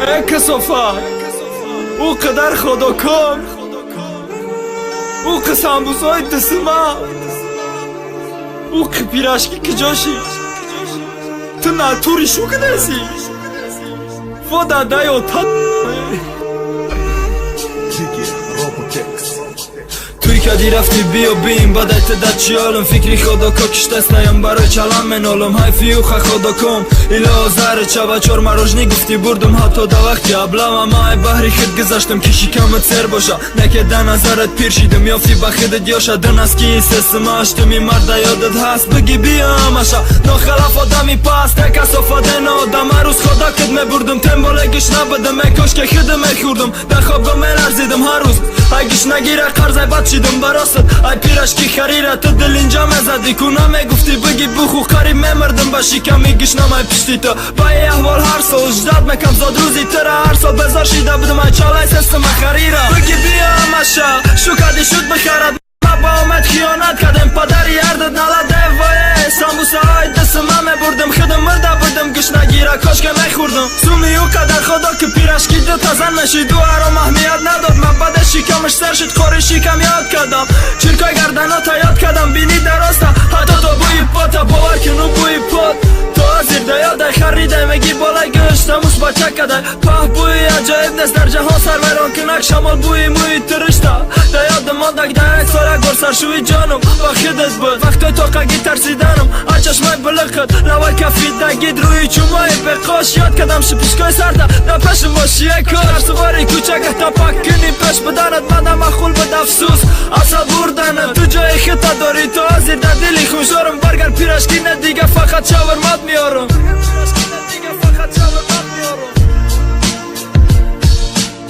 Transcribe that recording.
کثافت او قدر خدا کن او قسم بوزای دستما او که پیراشکی که جاشی تو ناتوری شو کدرسی فودا دایو تد توی کدی رفتی بیا بیم بدایت در چیالم فکری خدا که کشتست نیم برای چلم منالم های فیوخ خدا کم ایلا زهر چه چار مراجنی گفتی بردم حتی دا وقتی ابلم اما ای بحری خود گذاشتم که شکمت سر باشه نکه در نظرت پیر شیدم یافتی بخیدت یاشه دن از کی سسم اشتمی مرد یادت هست بگی بیا همشه ناخلاف آدمی پس تک اصافه نه آدم روز خدا کد میبردم تنبالگش نبدم اکاش که خودم میخوردم در خواب میلرزیدم هر روز اگیش نگیره قرضای بد شیدم براست ای پیرش کی خریره تو دل اینجا مزدی کنه میگفتی بگی بخو قریب میمردم با شکم میگیش نمای پشتی تو با ای احوال هر سال اجداد میکم زاد روزی تره هر سال بزار شیده بدم ای چالای سستم خریره بگی بیا همشه شو کدی شد بخرد با آمد خیانت کردم پدری اردت نلاده وای سامبوسه های دست من میبردم خودم مرده بودم گش نگیره کاش که میخوردم سومی او قدر خدا که پیرش کی دو تازن نشید و هرام اهمیت نداد من بعد شکمش سر شد خوری شکم یاد کردم چرکای گردناتا یاد کردم بینی دراسته حتی تو بوی پاتا باور که نو بوی پات تو زیر دیاده خریده میگی بالای گشتم اوش با چک کده پاه بوی عجایب نست در جهان سروران کنک شمال بوی موی ترشته دیاد مادک ده ساله سرشوی جانم با خودت بود وقتی تو قگی ترسیدنم از چشمای بلقت لوای کفید نگید روی چومای بقاش یاد کدم شپیشکای سرده در پشم باشی کار سواری کوچک تا پاک کنی پش بدنت منم اخول بد افسوس اصلا بردنم تو جای خطا داری تو ازیر در دلی خوشارم برگر پیرشکی نه دیگه فقط شاورمات میارم